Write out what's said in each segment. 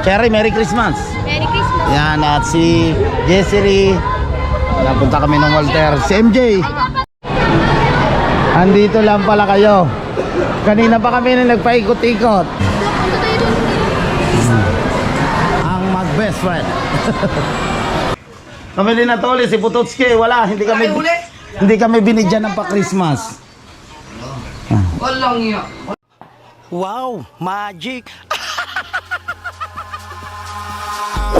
Cherry, Merry Christmas. Merry Christmas. Yan, at si Jessery. Napunta kami ng Walter. Si MJ. Andito lang pala kayo. Kanina pa kami na nagpaikot-ikot. Ang mag-best friend. Kami din na toli, si Putotski. Wala, hindi kami binigyan ng pa-Christmas. Walang iya. Wow, magic.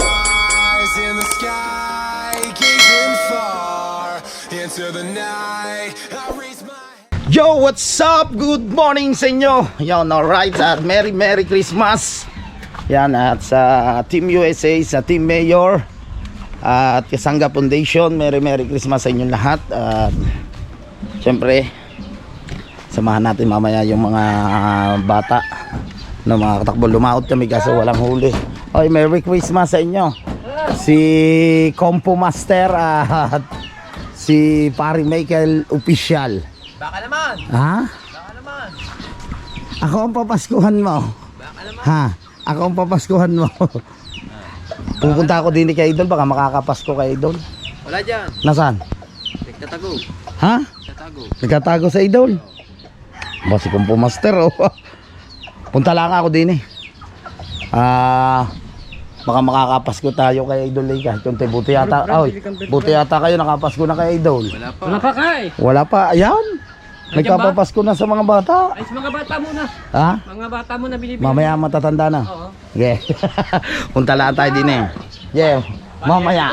Eyes in the sky, gazing far into the night. I raise my Yo, what's up? Good morning sa inyo. Yan, alright. At Merry Christmas. Yan, at sa Team USA, sa Team Mayor at Kasanga Foundation, Merry Christmas sa inyong lahat. At syempre, samahan natin mamaya yung mga bata na mga katakbo. Lumaot kami kaso walang huli. Oy, Merry Christmas sa inyo. Si Compo Master at si Pari Michael Official. Baka naman. Ha? Baka naman. Ako ang papaskuhan mo. Baka naman. Ha? Ako ang papaskuhan mo. Pupunta ako din kay Idol, baka makakapasko kay Idol. Wala dyan. Nasaan? Nagtatago. Ha? Nagtatago. Nagkatago sa Idol. Ba si Compo Master, oh. Punta lang ako din baka makakapasko tayo kay Idol eh. Kahit yung buti yata. Buti yata kayo nakapasko na kay Idol. Wala pa. Wala pa kay. Wala pa. Ayan. Nagpapapasko na sa mga bata. Ay, sa mga bata muna. Ha? Mga bata muna binibili. Mamaya matatanda na. Oo. Yeah. Punta lang tayo din eh. Yeah. Mamaya.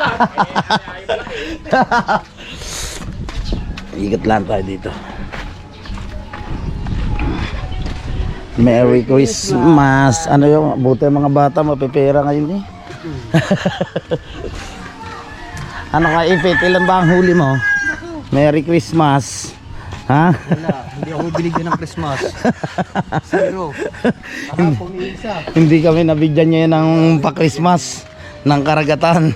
Ikot lang tayo dito. Merry Christmas. Ano yung buti mga bata mapipera ngayon eh. Ano ka Ipit? Ilan ba ang huli mo? Merry Christmas. Ha? Wala. Hindi ako binigyan ng Christmas. Zero. Hindi kami nabigyan niya ng pa-Christmas ng karagatan.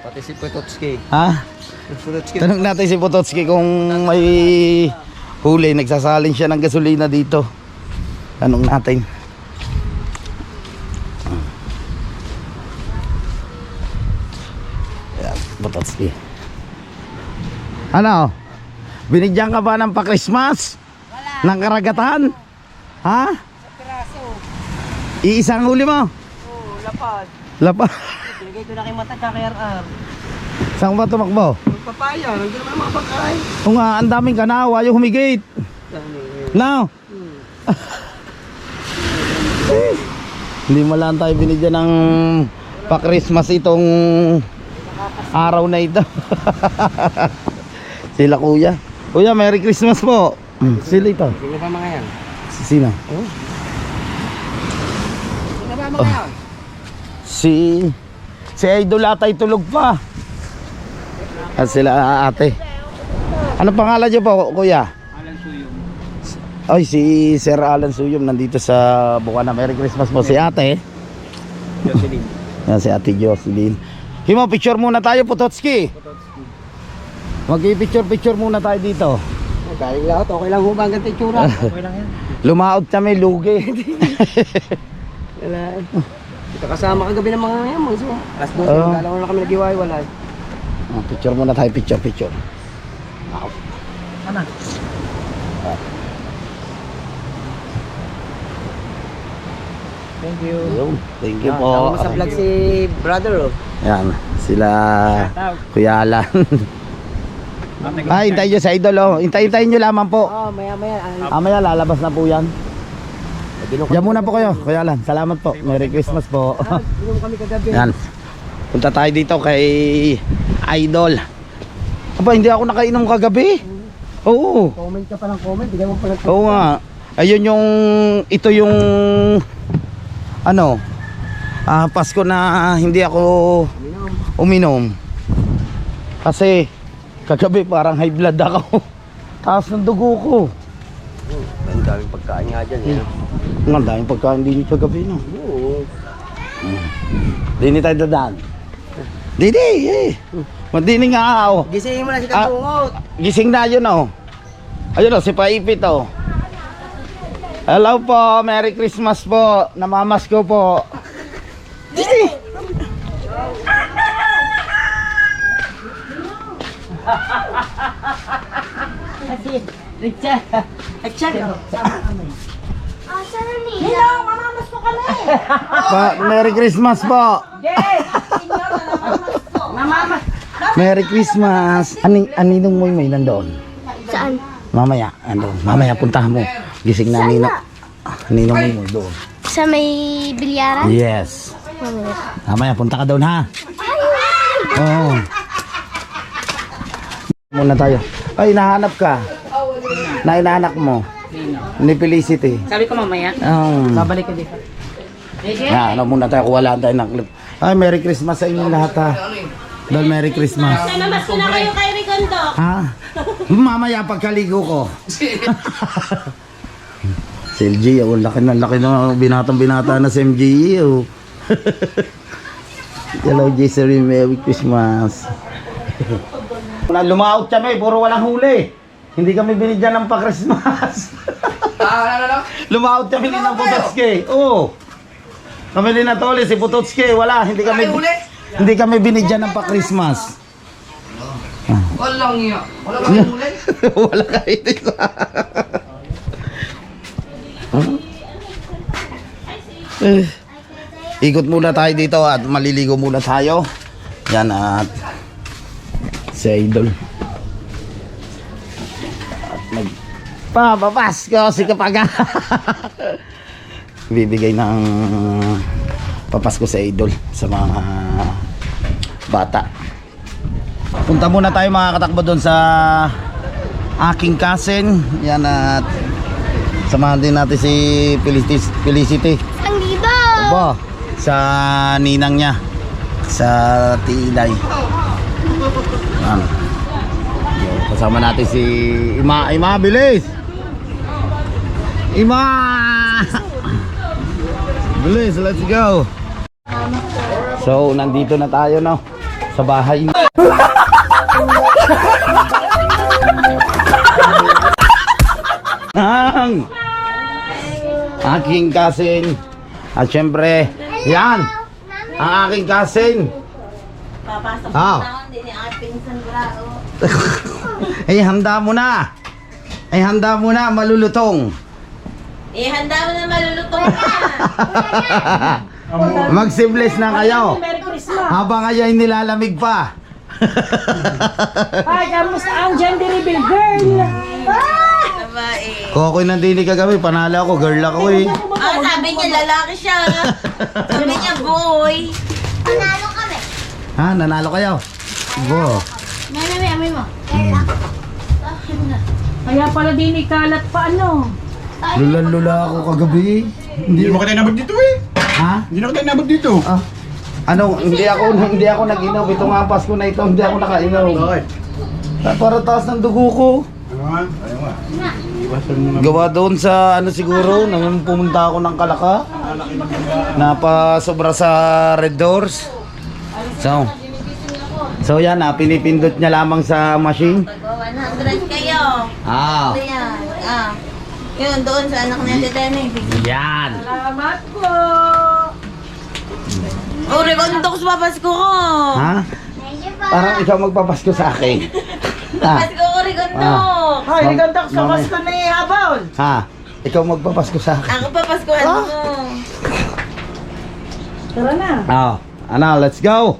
Pati si Pototski. Ha? Tanong natin si Pototski kung may huli. Nagsasalin siya ng gasolina dito. Tanong natin. Ayan, Pototski. Ano? Binigyan ka ba ng pa-Christmas? Wala. Ng karagatan? Ha? Piraso. Iisang huli mo? Oo, lapad. Lapad. Binigay ko na kay Mata kay RR. Saan ba tumakbo? Magpapaya. Nandiyan naman mga pagkain. O nga, ang daming kanawa, yung humigit. Now. Hindi mo lang tayo binigyan ng pa-Christmas itong araw na ito. Sila kuya. Kuya, Merry Christmas po. Sila ito. Sino ba mga yan? Sino? Sino ba mga yan? Si Idol atay tulog pa. At sila ate. Ano pangalan niyo po, kuya? Alan Suyong. Ay, si Sir Alan Suyom nandito sa Bukana. Merry Christmas po. Si ate. Jocelyn. Yan si ate Jocelyn. Himo, picture muna tayo, Pototski. Mag-i-picture muna tayo dito. Galing lahat. Okay lang hubang ganito yung tsura. Okay lang yan. Lumaot kami, lugi. Wala. Kita kasama kagabi ng mga yan. Alas 12. Oo. Kala ko na kami nag-iwalay. Picture muna tayo, picture. Ano? Thank you. Thank you po. Tama sa vlog si brother. Yan, sila Kuya Alan. Ay, hintayin nyo sa Idol, oh. Hintayin nyo lamang po. Maya-maya. Maya lalabas na po yan. Diyan muna po kayo, Kuya Alan. Salamat po. Merry Christmas po. Binom kami kagabi. Yan. Punta tayo dito kay Idol. Aba, hindi ako nakainom kagabi. Oo. Comment ka pa ng comment. Bigyan mo pa ng Oo nga. Ayun yung, ito yung, ano, Pasko na hindi ako uminom. Kasi, kagabi parang high blood ako. Taas ng dugo ko. Ang daming pagkain nga dyan. Ang daming pagkain din ito kagabi, no? Oo. Dini tayo dadaan. Dini, eh. Madini nga, oh. Gisingin mo na si Kabungot. Gising na yun, oh. Ayun, oh, si Paipit, oh. Hello po, Merry Christmas po. Namamas ko po. Ninong, mamamas po kami. Merry Christmas po. Merry Christmas. Aninong mo may nandoon? Saan? Mamaya, mamaya puntahan mo. Gising na ninong mo doon. Sa may bilyaran? Yes. Mamaya punta ka doon ha. Oo. Muna tayo. Ay, nahanap ka. Nainanak mo. Ni Felicity. Sabi ko mamaya. Babalik ka dito. Ano muna tayo kung wala tayo ng clip. Ay, Merry Christmas sa inyo lahat ha. Dahil Merry Christmas. Namas ko na kayo kay Ricondo. Ha? Mamaya pagkaligo ko. Si LG, oh, laki na binata na si MG. Oh. Hello, Jessary, Merry Christmas. Lumaot kami, puro walang huli. Hindi kami binigyan ng pa-Christmas. Lumaot kami din ng Putotske. Oo. Kami din na toli, si Putotske, wala. Hindi kami binigyan ng pa-Christmas. Walang iya. Wala ka huli. Wala kahit isa. Ikot muna tayo dito at maliligo muna tayo. Yan at si Idol. At magpapapasko si Kapaga. Bibigay ng papasko sa Idol sa mga bata. Punta muna tayo mga katakbo doon sa aking cousin. Yan at samahan din natin si Felicity. Ang libo. Opo, sa ninang niya sa Tilay. Yan. Kasama natin si Ima, bilis! Ima! Bilis, let's go! So, nandito na tayo no sa bahay. Ang aking cousin at syempre yan ang aking cousin. Papasok Ah. na hindi ni ating sangrao. Ay handa mo na malulutong. Handa mo na malulutong na. Magsibless na kayo Merry Christmas! habang kayo ay nilalamig pa. Ay, kamusta ang gender reveal, girl? Babae. Kung ako'y nandini kagabi, panalo ako, girl ako eh. Sabi niya lalaki siya. Sabi niya boy. Panalo kami. Ha, nanalo kayo? Bo. May amoy mo. Kaya pala din ikalat pa ano? Lula ako kagabi. Hindi mo kita inabot dito eh. Ha? Hindi na kita inabot dito. Ah. Ano, hindi ako nag-inom. Ito nga Pasko na ito, hindi ako nakainom. Bakit? Para taas ng dugo ko. Ano nga? Ayaw nga. Iwasan mo na. Gawa doon sa ano siguro, nang pumunta ako ng Kalaka. Napasobra sa Red Doors. So yan, pinipindot niya lamang sa machine. Pag 100 kayo. Ah. Ito yan. Yun, doon sa anak niya si Denny. Yan. Salamat po! Oh, Ricondox papasko ko. Ha? Parang ikaw magpapasko sa akin. Ha? Pasko ko, Ricondox. Hoy, Ricondox, kamusta na habol? Ha? Ikaw magpapasko sa akin. Ako papaskuhan mo. Tara na! Ano, let's go.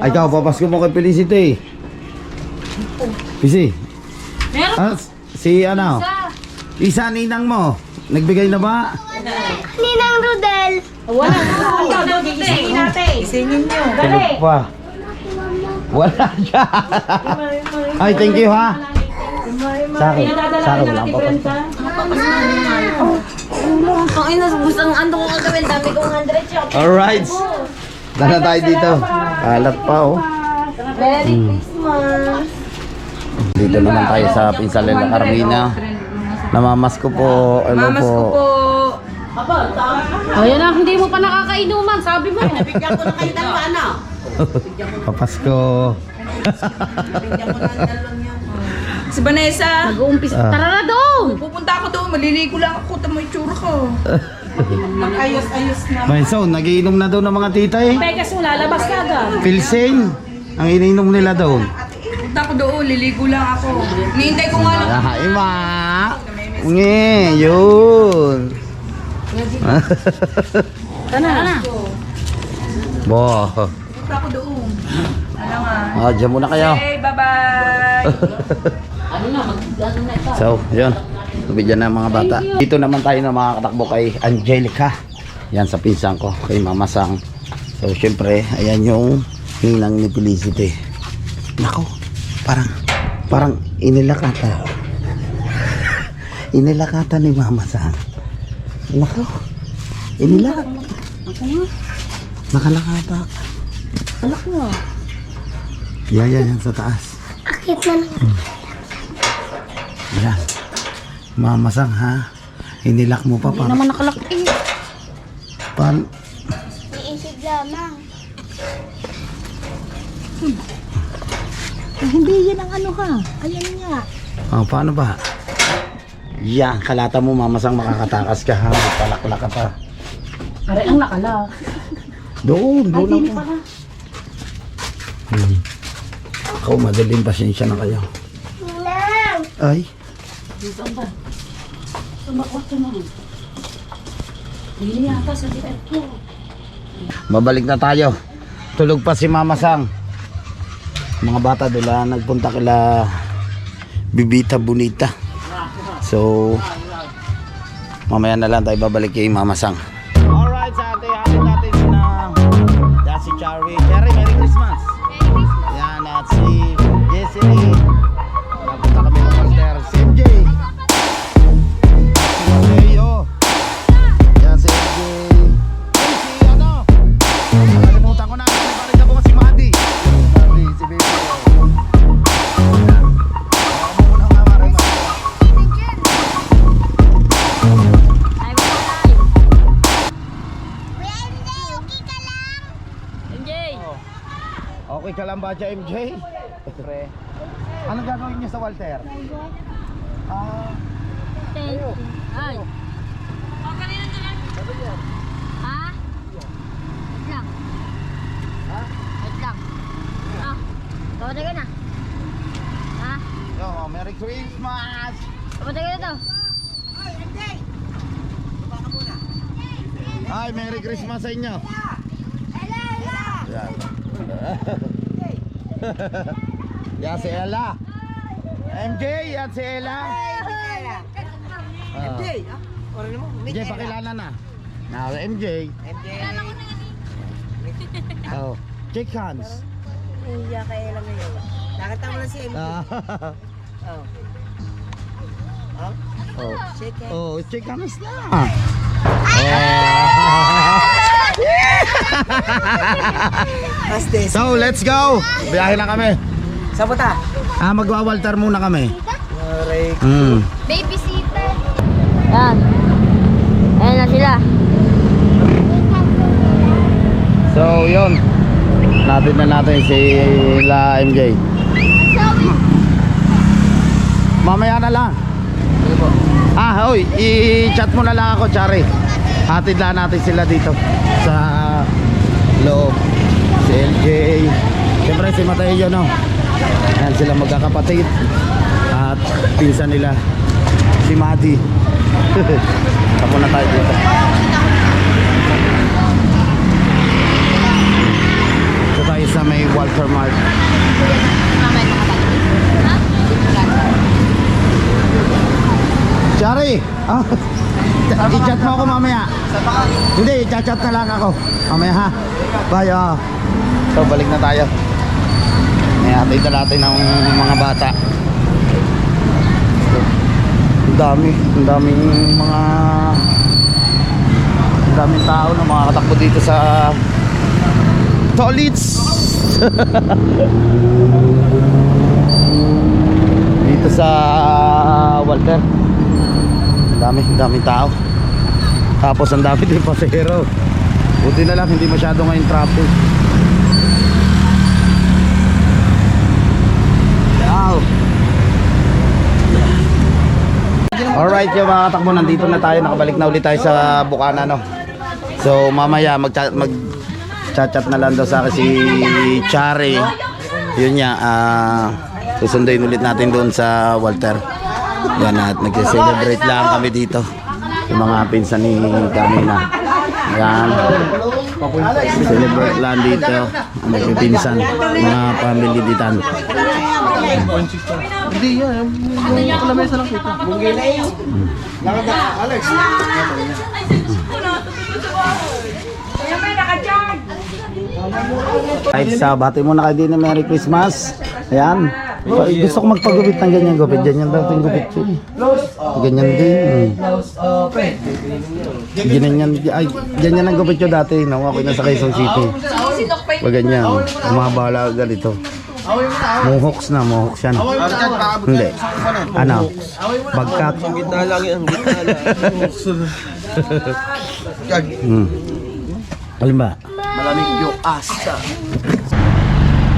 Ay, ikaw, papasko mo kay Felicity. Pisi. Meron Si ano? Isa ninang mo. Nagbigay na ba? Ninang Rudel. wala na! Gisingin natin! Gisingin nyo! Dali! Tulog pa. Wala siya. Ay, thank you ha. Sa akin. Sa akin wala pa. Ang ina, gustong ando ko kagawin. Dami kong 100 siya. Alright. Dala tayo dito. Kalat pa oh. Merry Christmas. Dito naman tayo sa Pinsalena Carmina. Namamasko po. Ano po? Ayan na, hindi mo pa nakakainuman, sabi mo. Bigyan ko na kayo ng ano. Papasko. Bigyan ko na ng dalawang yan. Si Vanessa, Nag-uumpis. Tara na doon! pupunta ako doon, maliligo lang ako, tamo yung tsura ko. Mag-ayos-ayos na. May so, nagiinom na daw ng mga tita eh. Pegas mo, lalabas na agad. Pilsen. Ang ininom nila doon. Punta ko doon, liligo lang ako. Nihintay ko nga lang. Ay, ma. Nge, yun. Tana. Boh. Punta ko doon. Alam nga. Ah, dyan muna kayo. Okay, bye-bye. So, yun. Bigyan na mga bata. Dito naman tayo na makakatakbo kay Angelica. Yan sa pinsan ko, kay Mama Sang. So, syempre, ayan yung ninang ni Felicity. Nako, parang inilakata. Inilakata ni Mama Sang. Nako, inilakata. Nakalakata. Anak mo. Yan sa taas. Akit na lang. Yan. Mama Sang, ha? Inilak mo pa para. Naman nakalak eh. Iisip lamang. Hindi yan ang ano ha. Ayan nga. Oh, paano ba? Yan, kalata mo Mama Sang, makakatakas ka ha. Magpalaklak ka pa. Aray ang nakalak. Doon ako. Ako, madaling pasensya na kayo. Ninang! Ay. Babalik na tayo. Tulog pa si Mama Sang. Mga bata doon nagpunta kila Bibita Bonita. So mamaya na lang tayo babalik kay Mama Sang. Alright, sa ating hatid natin na si Cherry. Cherry, Merry Christmas. Yan, at si Jessie. Nagpunta kami ng Walter. Si MJ. Si Mateo. Yan si MJ. Ay, si ano? Nakalimutan ko na. Nagpaparin ako si Madi. Si Baby. Muna nga, Maray. Okay ka lang ba dyan, MJ? Pre. Anong gagawin niyo sa Walter? Ay. O, kanina na lang. Ha? Wait lang. Ha? Wait lang. Ah, pamatay ka na. Ha? Yo, Merry Christmas! Pamatay ka na to. Hi, Merry Christmas sa inyo! Yan. Yan si Ella. MJ, yan si Ella. MJ, MJ, pakilala na. Now, MJ. Oh, shake hands. Iya kay Ella ngayon. Nakita mo lang si MJ. Oh, Shake hands. oh, shake hands na. So, let's go. Biyahe na kami. Saan po ta? Magwa-Walter muna kami. Aray. Babysitter. Yan. Ayan na sila. So, yun. Natin na natin sila MJ. Mamaya na lang. Hoy, i-chat mo na lang ako, Chari. Hatid lang natin sila dito sa loob. Si LJ. Siyempre si Mateo, no? Ayan sila magkakapatid. At pinsan nila si Madi. Tapo na tayo dito. Ito tayo sa may Walter Mart. Chari! I-chat mo ako mamaya. Hindi, i-chat na lang ako mamaya, ha? Bye. So, balik na tayo. Hatid na natin ng mga bata. Ang daming tao na makakatakbo dito sa Tolits. Dito sa Walter. Daming tao. Tapos ang dami din pasahero. Buti na lang hindi masyado ngayon traffic. Wow. Alright yung mga katakbo, nandito na tayo, nakabalik na ulit tayo sa Bukana, no? So mamaya mag-chat na lang daw sa akin si Chari. Yun nga, susunduin ulit natin doon sa Walter. Yan, at nag-celebrate lang kami dito. Yung mga pinsan ni Carmina. Yan. Celebrate lang dito. Nagpipinsan. Mga family ditan. Hindi yan. Yung lamesa lang kita. Bungi na yun. Alex. Kahit sa bati muna kayo din, Merry Christmas. Ayan. Gusto ko magpagupit ng ganyan gupit. Ganyan daw yung gupit ko. Ganyan din. Ganyan ang gupit ko dati. No? Ako na sa Quezon City. Pag ganyan. Umabala agad ito. Mohawks na, mohawks yan. Hindi. Ano? Bagkat. Gitna lang yan, gitna lang. Alin ba? Malamig yung asa.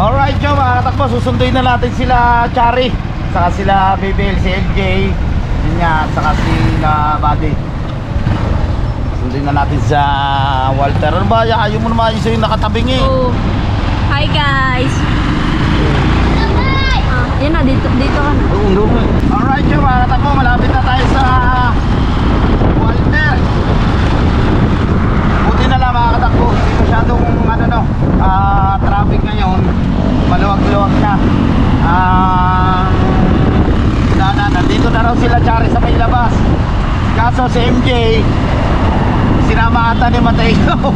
Alright, Joe, mga katakbo, susunduin na natin sila Chari, saka sila BBL, si LJ, yun nga, saka sila Buddy. Susunduin na natin sa Walter. Ano ba? Ayaw mo naman yung nakatabing eh. Oh. Hi guys. Yan na, dito ka na. Alright, Joe, mga katakbo, malapit na tayo sa Walter. Buti na lang, mga katakbo, hindi masyadong traffic ngayon, maluwag-luwag na. Nandito na raw sila Chari sa may labas. Kaso si MJ sinama ata ni Mateo.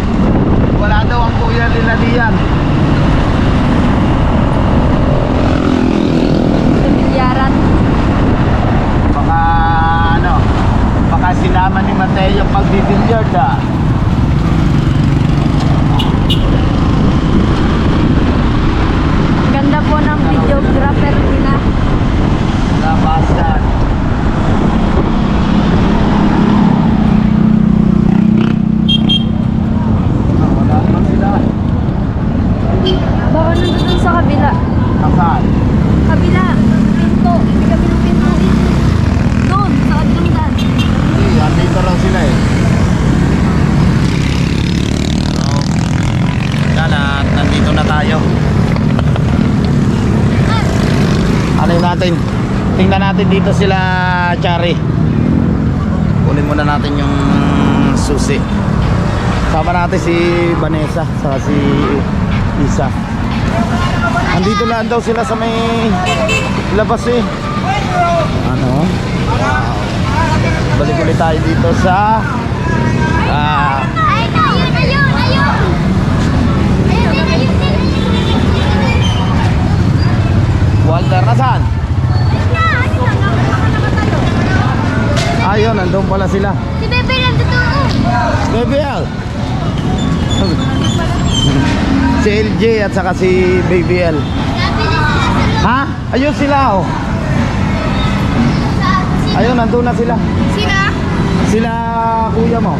Wala daw ang kuya nila diyan. Bilyaran. Baka sinama ni Mateo pagbibilyard Ganda po ng videographer nila. Labasan. Wala naman sila. Baka nandun sa kabila. Nasaan? Kabila. Pinto. Hindi kami ng pinto. Doon. Sa kabilang daan. Hindi, andito raw sila eh. So, yan at nandito na tayo. Ano natin? Tingnan natin dito sila Chari. Kunin muna natin yung susi. Sama natin si Vanessa saka si Isa. Andito lang daw sila sa may labas eh. Ano? Wow. Balik ulit tayo dito sa Walter, nasaan? Ayun, nandun pala sila. Si Bebe lang totoo. BBL. Si LJ at saka si BBL. Ha? Ayun sila oh. Ayun, nandun na sila. Sila? Sila kuya mo.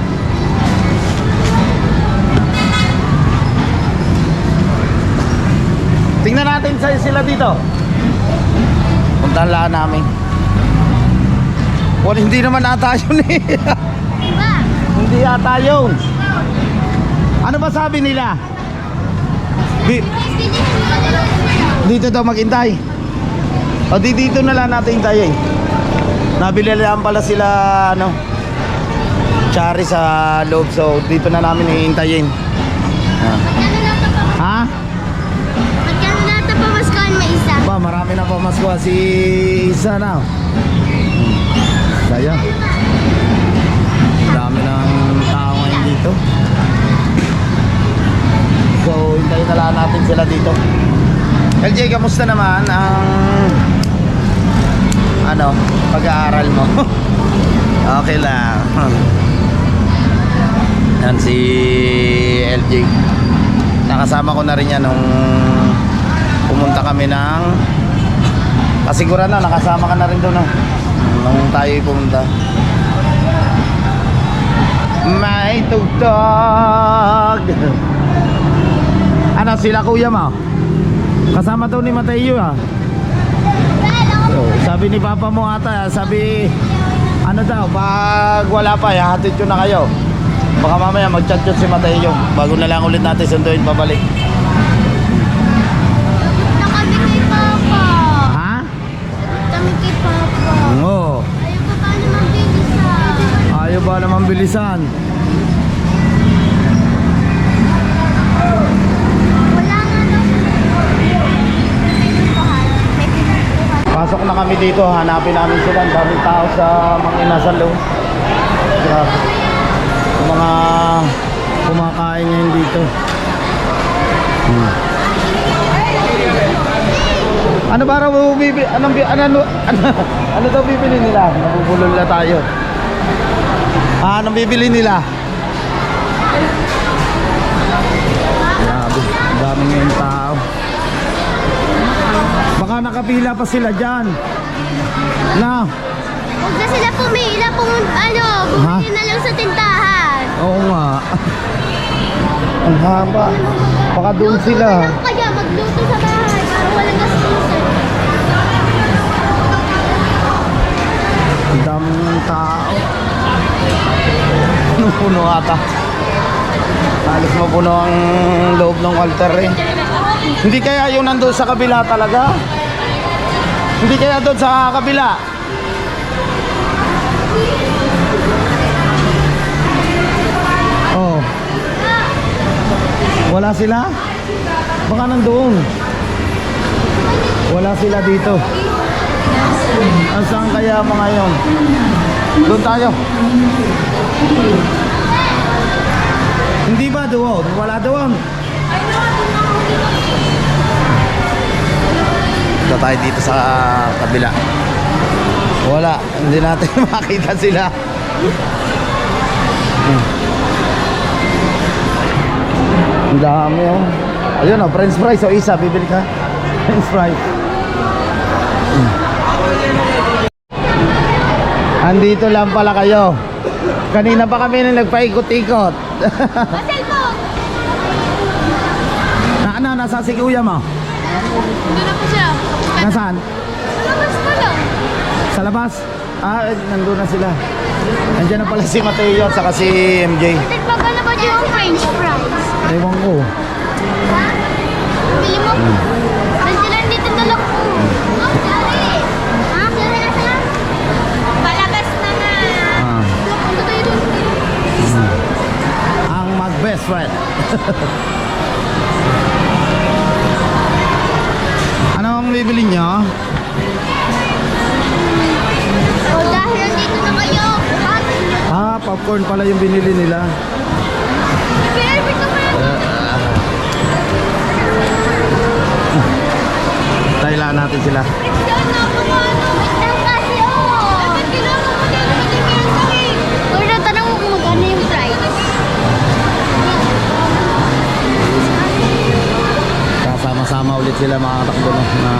Tingnan natin sila dito. Puntahan lang namin. Well, hindi naman ata yun eh. Hindi ata yun. Ano ba sabi nila? Dito daw maghintay. O dito na lang natin hintayin. Nabili lang pala sila Chari sa loob. So dito na namin hihintayin. Ha? Magkano na ito pamaskohan may isa? Ba, marami na pamasko si Isa na. Kaya dami ng tao ngayon dito. So hintayin na lang natin sila dito. LJ, kamusta naman ang pag-aaral mo? Okay lang. Yan si LJ. Nakasama ko na rin yan nung pumunta kami ng Pasiguran na, nakasama ka na rin doon nung tayo pumunta. May tugtog. Ano sila kuya mo? Kasama daw ni Mateo So, sabi ni papa mo ata, sabi Ano daw, pag wala pa, ihahatid ko na kayo. Baka mamaya mag-chat yun si Mateo. Bago na lang ulit natin sunduin pabalik. Na kami kay Papa. Ha? Kami kay Papa. Oo. Ayaw pa naman bilisan. Ayaw ba naman bilisan? Wala nga daw. Pasok na kami dito, hanapin namin sila. Ang daming tao sa mga inasal loob. Grabe. Yung mga kumakain ngayon dito. Ano ba raw bibili? Ano daw bibili nila? Nabubulol na tayo. Anong bibili nila? Grabe, ang dami ngayong tao. Baka nakapila pa sila dyan. Na, Huwag na sila pumila kung bumili na lang sa tindahan. oo nga. Ang haba. Baka doon sila. Kaya magluto sa bahay para walang gastusin. Ang daming tao. Puno ata. Halos mapuno ang loob ng altar eh. Hindi kaya yung nandun sa kabila talaga? Hindi kaya doon sa kabila? Oh. Wala sila? Baka nandoon. Wala sila dito. Saan kaya mga yon? Doon tayo. Hindi ba doon? Wala doon. Ito tayo dito sa kabila. Wala. Hindi natin makita sila. Ang dami oh. Ayun oh, french fries o isa, bibili ka. French fries. Andito lang pala kayo. Kanina pa kami na nagpaikot-ikot. Cellphone! Nasa si kuya mo? Doon na po siya. Nasaan? Labas pa lang. Sa labas? Ah, nandun na sila. Nandiyan na pala si Mateo at saka si MJ. Nagpagala ba yung french fries? Ewan ko. Bili mo. Nandiyan dito dalak po. Sorry. Ha? Sorry na sila. Palabas na nga. Ah, Punta tayo doon. ang mag-best friend. Anong bibili nyo? O dahil nandito na kayo. Ah, popcorn pala yung binili nila. Baby ka pa yan. Tailaan natin sila. Diyan na ako ano. Wait lang kasi oh. Ba't kailangan mo dyan? Or natanong mo kung magkano yung price. Kasama-sama ulit sila mga katakbo no, na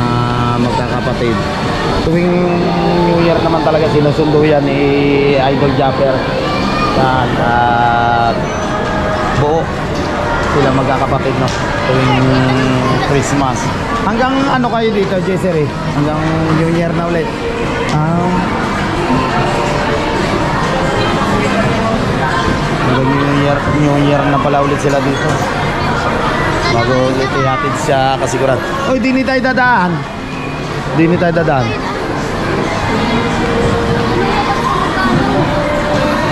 magkakapatid. Tuwing New Year naman talaga sinusundo yan ni Idol Japper. At buo sila magkakapatid no, tuwing Christmas. Hanggang ano kayo dito, Jessery? Hanggang New Year na ulit. Hanggang New Year na pala ulit sila dito. Bago ulit ihatid siya kasiguran. Oy, di ni tayo dadaan. Di ni tayo dadaan.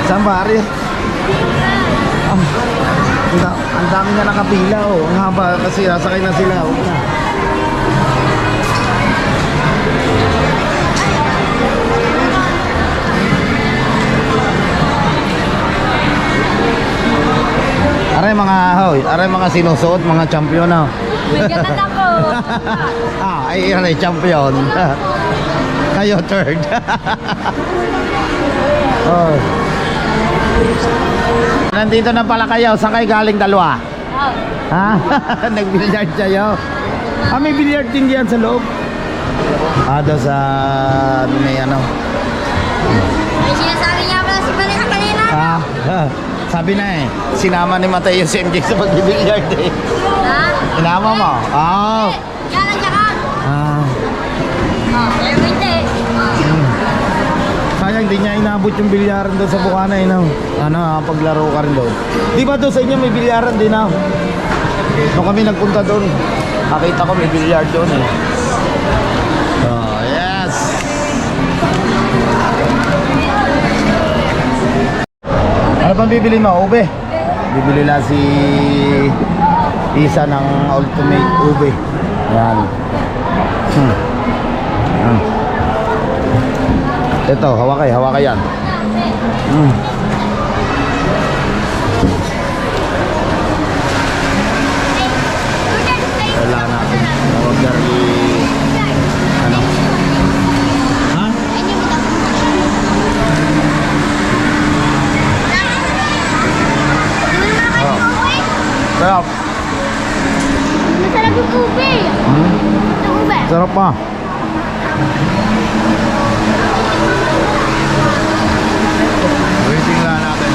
Saan ba, Ari? Ang dami nga nakapila oh. Ang haba kasi sasakay na sila. Huwag na. Aray mga sinusuot, mga champion na. May ganun ako. Ay aray champion. Kayo third. Oh. Nandito na pala kayo. Saan kayo galing dalawa? Ha? Nag-billiard kayo? Ah, may billiard din diyan sa loob. Ah, doon sa may ano. May sinasabi niya pala si Vanessa kanina. Ah, sabi na eh. Sinama ni Mateo si MJ sa pag-billiard eh. Ha? Sinama mo? Oh. Yan ang jakan. Ah. Oh, every day. Sayang di niya inabot yung bilyaran doon sa Bukana eh, no? Ano, paglaro ka rin doon. Di ba doon sa inyo may bilyaran din, no? Nung kami nagpunta doon, nakita ko may bilyar doon eh. Oh, yes! Ano pang bibili mo? Ube? Bibili na si Isa ng Ultimate Ube. Yan. Yan. Ito, hawakay yan. Wala natin. Order ano? Ha? Oh. Sarap. Masarap yung ube. Yung ube. Sarap pa. Waiting lang natin.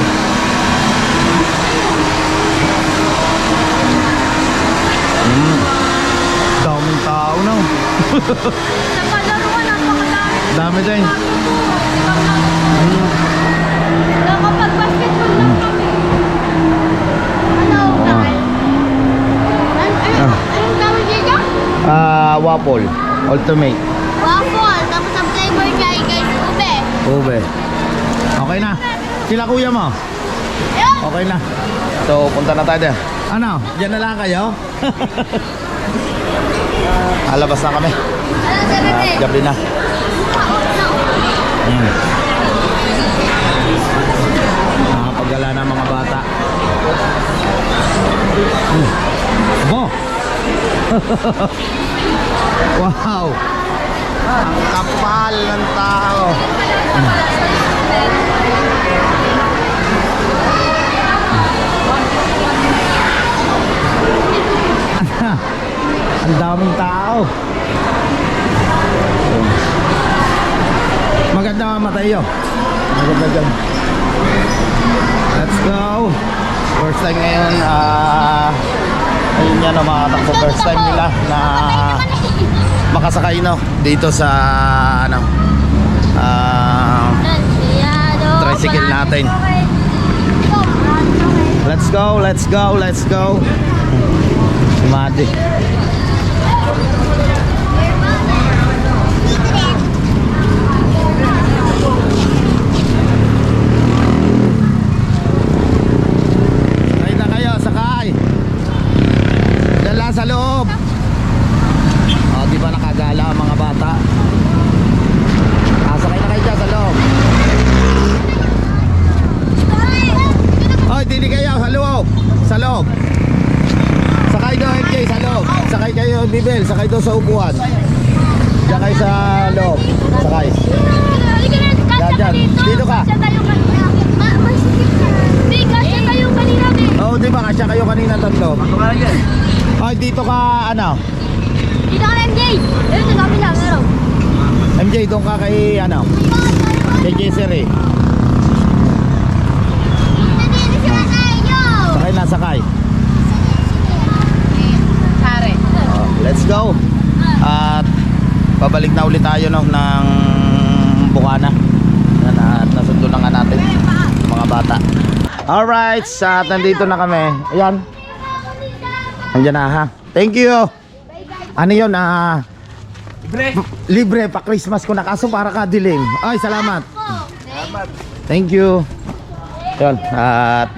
Daming tao na. Sa palaruan, napakadami. Dami din. Nakapag-basketball lang kami. Ano, Kyle? Anong tawag dito? Waffle. Ultimate. Waffle. Tapos ang flavor niya ay guys, ube. Ube. Okay na. Sila kuya mo. Ayun. Okay na. So, punta na tayo. Ano? Diyan na lang kayo? Alabas na kami. Ano sarap eh? Gabi na. Nakapagala na mga bata. Abo! Wow! Ang kapal ng tao. Ang daming tao. Maganda ang mata iyo. Maganda dyan. Let's go. First time ngayon, ayun yan ang mga takbo. First time nila na makasakay no dito sa ano tricycle natin. Let's go, let's go, let's go. Magic. Sakay na kayo, sakay. Dala sa loob. O, di ba nakagala ang mga bata? Sakay na kayo dyan sa loob. Oy, dili kayo sa loob. Sa loob. Sakay daw MJ sa loob. Sakay kayo Bibel, sakay daw sa upuan. Diyan kayo sa loob. Sakay. Dyan. Dito ka. Kasya tayo kanina. Di, kasya tayo kanina, be. Oo, di ba kasya kayo kanina tatlo? Oy, dito ka ano? Dito ka na, MJ. Ayun, sa kami lang, ano? MJ, doon ka kay ano? Kay Jessery. Nandito sila tayo. Sakay na, sakay. Pare. Let's go. At babalik na ulit tayo no, ng Bukana. Yan, at nasundo na nga natin mga bata. Alright, at nandito na kami. Ayan. Andiyan na ha. Thank you. Ano yun? Libre pa Christmas ko na kaso para kadilim. Ay, salamat. Thank you. Yun, at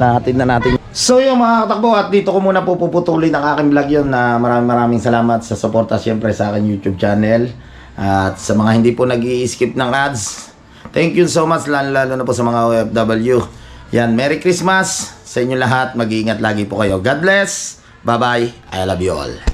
nahatid na natin. So yung mga katakbo, at dito ko muna po puputulin ang aking vlog yun na maraming salamat sa suporta syempre sa aking YouTube channel. At sa mga hindi po nag-i-skip ng ads, thank you so much, lalo na po sa mga OFW. Yan, Merry Christmas sa inyo lahat. Mag-iingat lagi po kayo. God bless. Bye-bye. I love you all.